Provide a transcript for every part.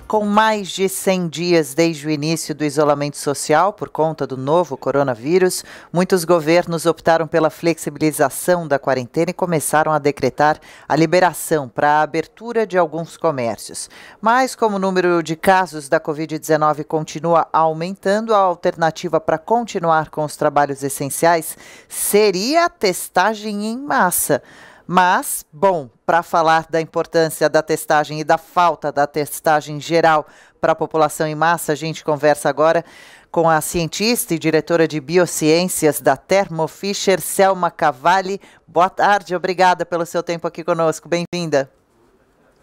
Com mais de 100 dias desde o início do isolamento social por conta do novo coronavírus, muitos governos optaram pela flexibilização da quarentena e começaram a decretar a liberação para a abertura de alguns comércios. Mas, como o número de casos da Covid-19 continua aumentando, a alternativa para continuar com os trabalhos essenciais seria a testagem em massa. Mas, bom, para falar da importância da testagem e da falta da testagem geral para a população em massa, a gente conversa agora com a cientista e diretora de biociências da Thermo Fisher, Selma Cavalli. Boa tarde, obrigada pelo seu tempo aqui conosco, bem-vinda.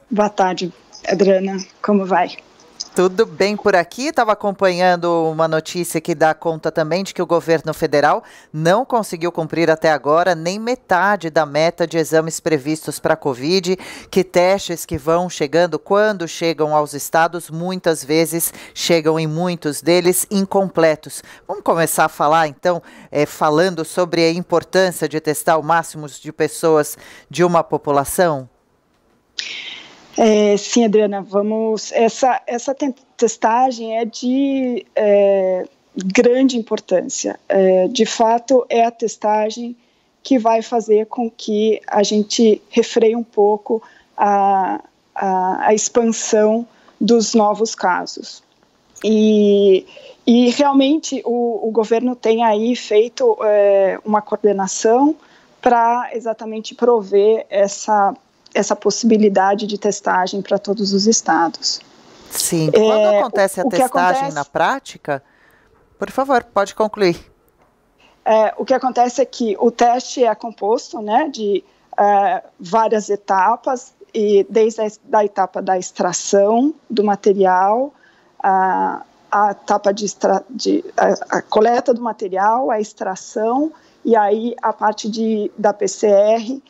Boa tarde, Adriana, como vai? Tudo bem por aqui, estava acompanhando uma notícia que dá conta também de que o governo federal não conseguiu cumprir até agora nem metade da meta de exames previstos para a Covid, que testes que vão chegando, quando chegam aos estados, muitas vezes chegam em muitos deles incompletos. Vamos começar a falar então, falando sobre a importância de testar o máximo de pessoas de uma população? Sim, Adriana, vamos. Essa testagem é de grande importância. De fato, é a testagem que vai fazer com que a gente refreie um pouco a expansão dos novos casos. E realmente o governo tem aí feito uma coordenação para exatamente prover essa possibilidade de testagem para todos os estados. Sim, quando acontece a testagem na prática, por favor, pode concluir. O que acontece é que o teste é composto, né, de várias etapas, e desde a etapa da extração do material, a etapa a coleta do material, a extração, e aí a parte da PCR.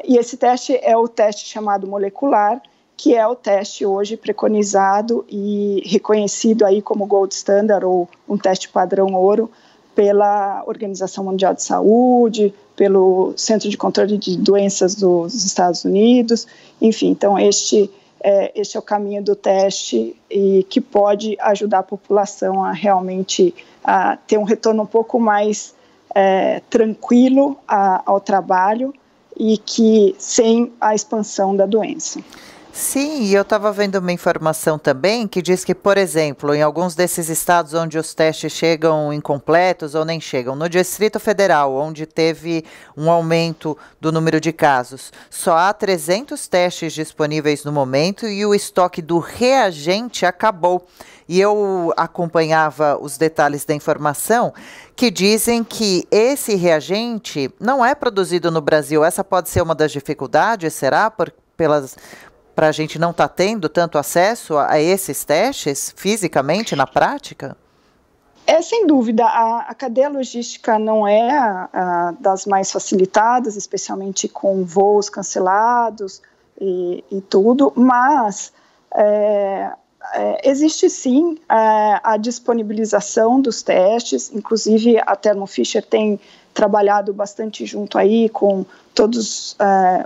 E esse teste é o teste chamado molecular, que é o teste hoje preconizado e reconhecido aí como gold standard, ou um teste padrão ouro, pela Organização Mundial de Saúde, pelo Centro de Controle de Doenças dos Estados Unidos, enfim, então este é o caminho do teste e que pode ajudar a população a realmente ter um retorno um pouco mais tranquilo ao trabalho, e que sem a expansão da doença. Sim, e eu estava vendo uma informação também que diz que, por exemplo, em alguns desses estados onde os testes chegam incompletos ou nem chegam, no Distrito Federal, onde teve um aumento do número de casos, só há 300 testes disponíveis no momento e o estoque do reagente acabou. E eu acompanhava os detalhes da informação que dizem que esse reagente não é produzido no Brasil. Essa pode ser uma das dificuldades, será? Para a gente não estar tendo tanto acesso a esses testes fisicamente, na prática? Sem dúvida, a cadeia logística não é das mais facilitadas, especialmente com voos cancelados e tudo, mas existe sim a disponibilização dos testes, inclusive a Thermo Fisher tem trabalhado bastante junto aí com todos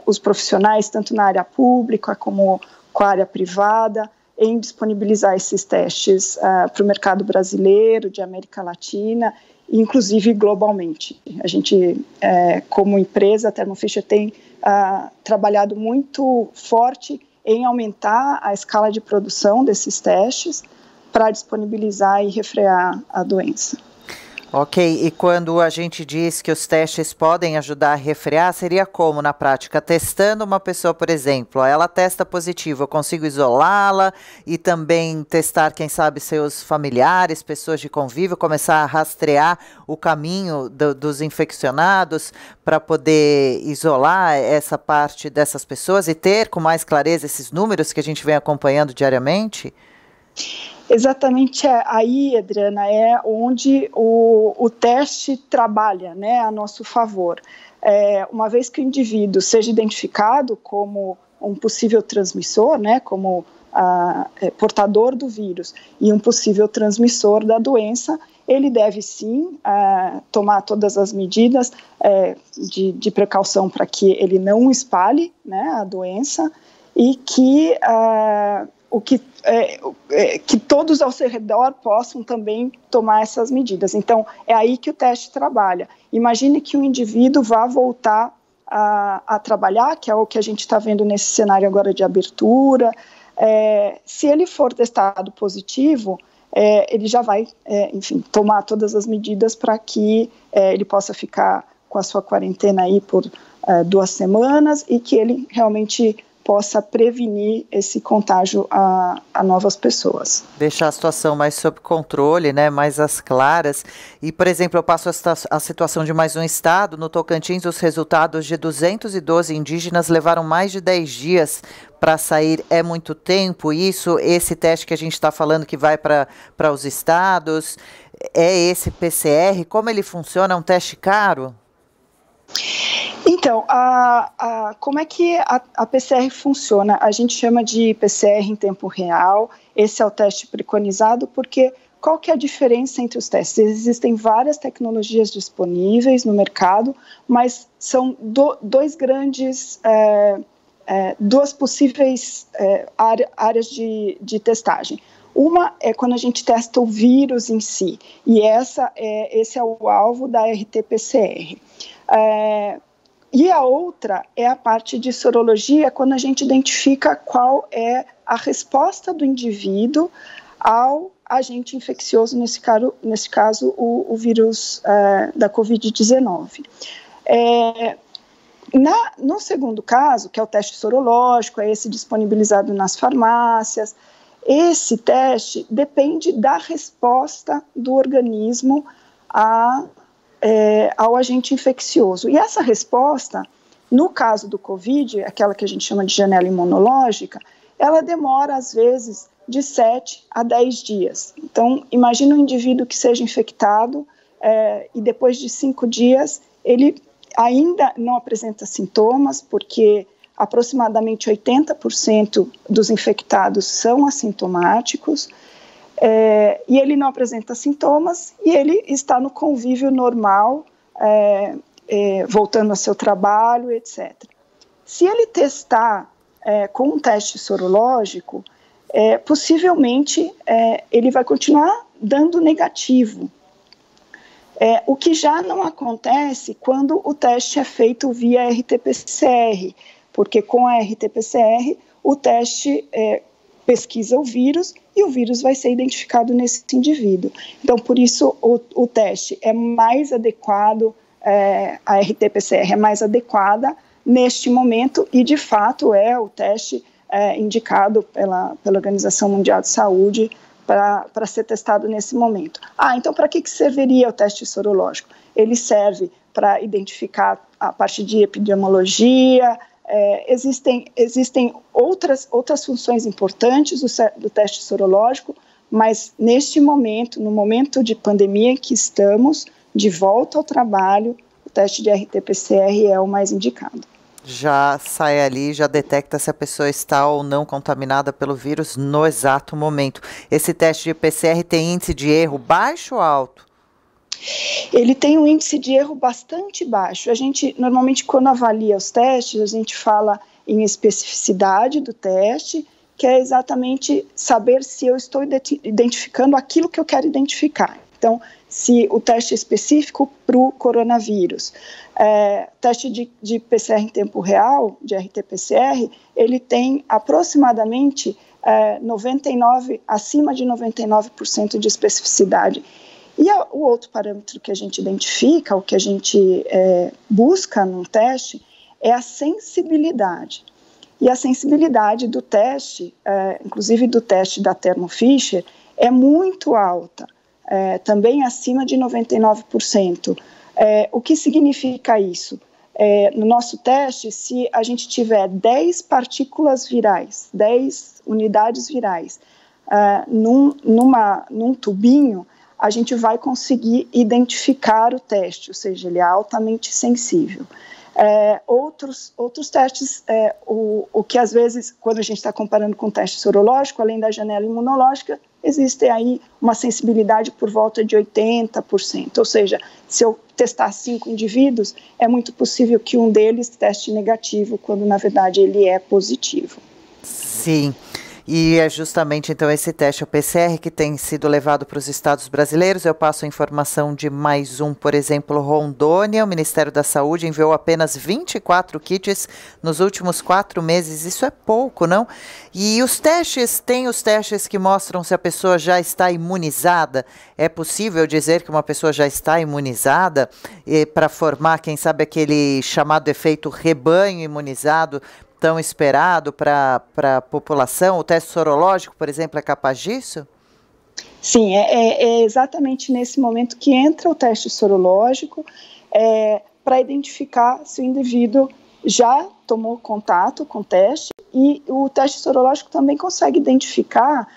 os profissionais, tanto na área pública como com a área privada, em disponibilizar esses testes para o mercado brasileiro, de América Latina, inclusive globalmente. A gente, como empresa, a Thermo Fisher tem trabalhado muito forte em aumentar a escala de produção desses testes para disponibilizar e refrear a doença. Ok, e quando a gente diz que os testes podem ajudar a refrear, seria como na prática? Testando uma pessoa, por exemplo, ela testa positivo, eu consigo isolá-la e também testar, quem sabe, seus familiares, pessoas de convívio, começar a rastrear o caminho dos infeccionados para poder isolar essa parte dessas pessoas e ter com mais clareza esses números que a gente vem acompanhando diariamente? Exatamente aí, Adriana, é onde o teste trabalha, né, a nosso favor. Uma vez que o indivíduo seja identificado como um possível transmissor, né, como portador do vírus e um possível transmissor da doença, ele deve sim tomar todas as medidas de precaução para que ele não espalhe, né, a doença e que que todos ao seu redor possam também tomar essas medidas. Então, é aí que o teste trabalha. Imagine que um indivíduo vá voltar a trabalhar, que é o que a gente está vendo nesse cenário agora de abertura. Se ele for testado positivo, ele já vai, tomar todas as medidas para que ele possa ficar com a sua quarentena aí por 2 semanas e que ele realmente possa prevenir esse contágio a novas pessoas. Deixar a situação mais sob controle, né, mais às claras. E, por exemplo, eu passo a situação de mais um estado. No Tocantins, os resultados de 212 indígenas levaram mais de 10 dias para sair. É muito tempo isso? Esse teste que a gente está falando que vai para os estados, é esse PCR? Como ele funciona? É um teste caro? Então, como é que a PCR funciona? A gente chama de PCR em tempo real. Esse é o teste preconizado, porque qual que é a diferença entre os testes? Existem várias tecnologias disponíveis no mercado, mas são duas possíveis áreas de testagem. Uma é quando a gente testa o vírus em si, e esse é o alvo da RT-PCR. E a outra é a parte de sorologia, quando a gente identifica qual é a resposta do indivíduo ao agente infeccioso, nesse caso o vírus da Covid-19. No segundo caso, que é o teste sorológico, é esse disponibilizado nas farmácias, esse teste depende da resposta do organismo ao agente infeccioso. E essa resposta, no caso do Covid, aquela que a gente chama de janela imunológica, ela demora, às vezes, de 7 a 10 dias. Então, imagina um indivíduo que seja infectado e depois de 5 dias ele ainda não apresenta sintomas, porque aproximadamente 80% dos infectados são assintomáticos, e ele não apresenta sintomas e ele está no convívio normal, voltando ao seu trabalho, etc. Se ele testar com um teste sorológico, possivelmente ele vai continuar dando negativo. O que já não acontece quando o teste é feito via RT-PCR, porque com a RT-PCR o teste pesquisa o vírus e o vírus vai ser identificado nesse indivíduo. Então, por isso, o teste é mais adequado, a RT-PCR é mais adequada neste momento e, de fato, é o teste indicado pela Organização Mundial de Saúde para ser testado nesse momento. Então para que serviria o teste sorológico? Ele serve para identificar a parte de epidemiologia. Existem outras funções importantes do teste sorológico, mas neste momento, no momento de pandemia que estamos, de volta ao trabalho, o teste de RT-PCR é o mais indicado. Já sai ali, já detecta se a pessoa está ou não contaminada pelo vírus no exato momento. Esse teste de PCR tem índice de erro baixo ou alto? Ele tem um índice de erro bastante baixo. A gente, normalmente, quando avalia os testes, a gente fala em especificidade do teste, que é exatamente saber se eu estou identificando aquilo que eu quero identificar. Então, se o teste é específico para o coronavírus. Teste de PCR em tempo real, de RT-PCR, ele tem aproximadamente acima de 99% de especificidade. E o outro parâmetro que a gente identifica, o que a gente busca num teste, é a sensibilidade. E a sensibilidade do teste, inclusive do teste da Thermo Fisher, é muito alta, também acima de 99%. O que significa isso? No nosso teste, se a gente tiver 10 partículas virais, 10 unidades virais, num tubinho, a gente vai conseguir identificar o teste, ou seja, ele é altamente sensível. Outros testes, o que às vezes, quando a gente está comparando com o teste sorológico, além da janela imunológica, existe aí uma sensibilidade por volta de 80%, ou seja, se eu testar 5 indivíduos, é muito possível que um deles teste negativo, quando na verdade ele é positivo. Sim. E é justamente então esse teste, o PCR, que tem sido levado para os estados brasileiros. Eu passo a informação de mais um, por exemplo, Rondônia. O Ministério da Saúde enviou apenas 24 kits nos últimos 4 meses. Isso é pouco, não? E os testes, tem os testes que mostram se a pessoa já está imunizada. É possível dizer que uma pessoa já está imunizada para formar, quem sabe, aquele chamado efeito rebanho imunizado tão esperado para a população? O teste sorológico, por exemplo, é capaz disso? Sim, é exatamente nesse momento que entra o teste sorológico para identificar se o indivíduo já tomou contato com o teste, e o teste sorológico também consegue identificar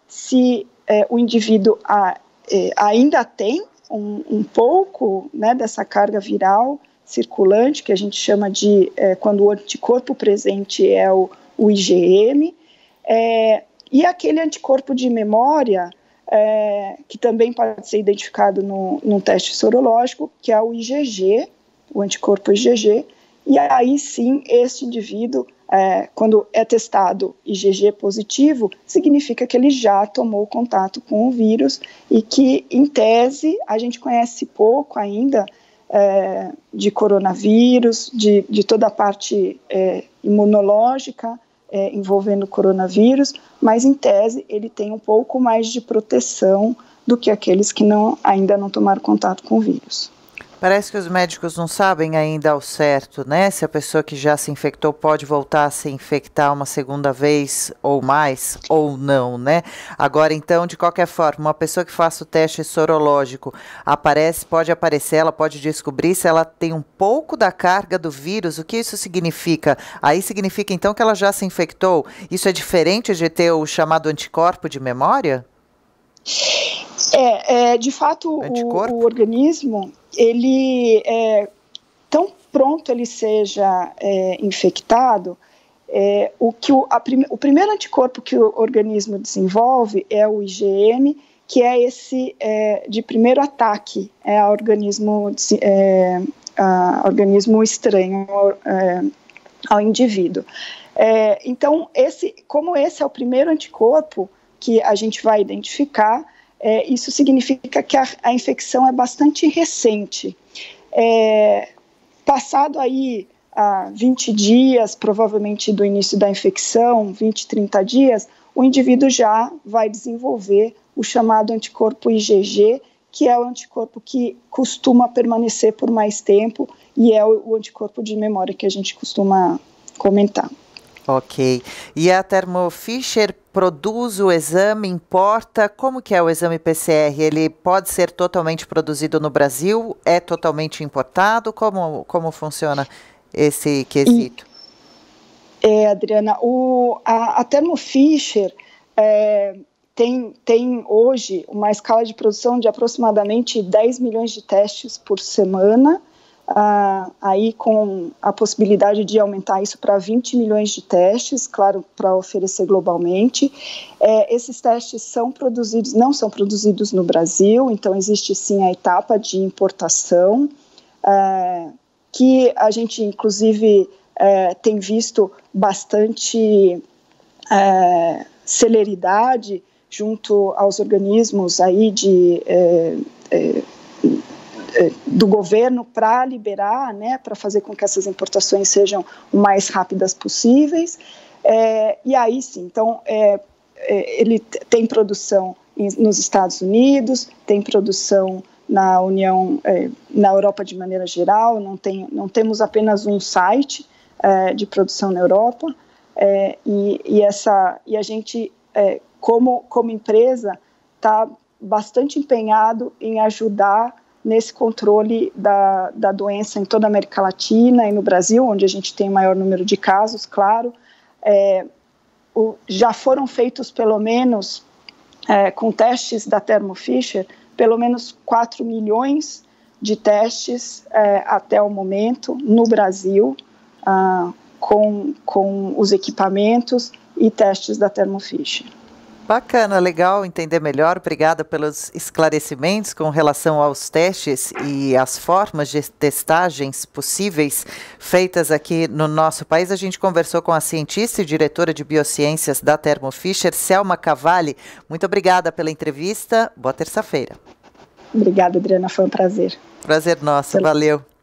se o indivíduo ainda tem um pouco, né, dessa carga viral circulante, que a gente chama de, quando o anticorpo presente é o IgM, e aquele anticorpo de memória, que também pode ser identificado no teste sorológico, que é o IgG, o anticorpo IgG, e aí sim, este indivíduo, quando é testado IgG positivo, significa que ele já tomou contato com o vírus e que, em tese, a gente conhece pouco ainda de coronavírus, de toda a parte imunológica envolvendo o coronavírus, mas, em tese, ele tem um pouco mais de proteção do que aqueles que ainda não tomaram contato com o vírus. Parece que os médicos não sabem ainda ao certo, né? Se a pessoa que já se infectou pode voltar a se infectar uma segunda vez ou mais, ou não, né? Agora, então, de qualquer forma, uma pessoa que faça o teste sorológico pode aparecer, ela pode descobrir se ela tem um pouco da carga do vírus. O que isso significa? Aí significa, então, que ela já se infectou. Isso é diferente de ter o chamado anticorpo de memória? De fato, o organismo, ele, tão pronto ele seja infectado, o primeiro anticorpo que o organismo desenvolve é o IgM, que é esse de primeiro ataque a organismo estranho ao indivíduo. Então, como esse é o primeiro anticorpo que a gente vai identificar, isso significa que a infecção é bastante recente. Passado aí 20 dias, provavelmente do início da infecção, 20, 30 dias, o indivíduo já vai desenvolver o chamado anticorpo IgG, que é o anticorpo que costuma permanecer por mais tempo e é o anticorpo de memória que a gente costuma comentar. Ok. E a Thermo Fisher produz o exame, importa? Como que é o exame PCR? Ele pode ser totalmente produzido no Brasil? É totalmente importado? Como funciona esse quesito? Adriana, a Thermo Fisher tem hoje uma escala de produção de aproximadamente 10 milhões de testes por semana, aí com a possibilidade de aumentar isso para 20 milhões de testes, claro, para oferecer globalmente. Esses testes não são produzidos no Brasil, então existe sim a etapa de importação, que a gente inclusive tem visto bastante celeridade junto aos organismos aí do governo para liberar, né, para fazer com que essas importações sejam o mais rápidas possíveis. E aí sim, então ele tem produção nos Estados Unidos, tem produção na União, na Europa de maneira geral, não temos apenas um site de produção na Europa, e a gente, como empresa, está bastante empenhado em ajudar nesse controle da doença em toda a América Latina e no Brasil, onde a gente tem o maior número de casos, claro. Já foram feitos, pelo menos, com testes da Thermo Fisher, pelo menos 4 milhões de testes até o momento no Brasil, com os equipamentos e testes da Thermo Fisher. Bacana, legal entender melhor. Obrigada pelos esclarecimentos com relação aos testes e as formas de testagens possíveis feitas aqui no nosso país. A gente conversou com a cientista e diretora de biociências da Thermo Fisher, Selma Cavalli. Muito obrigada pela entrevista. Boa terça-feira. Obrigada, Adriana. Foi um prazer. Prazer nosso. Valeu.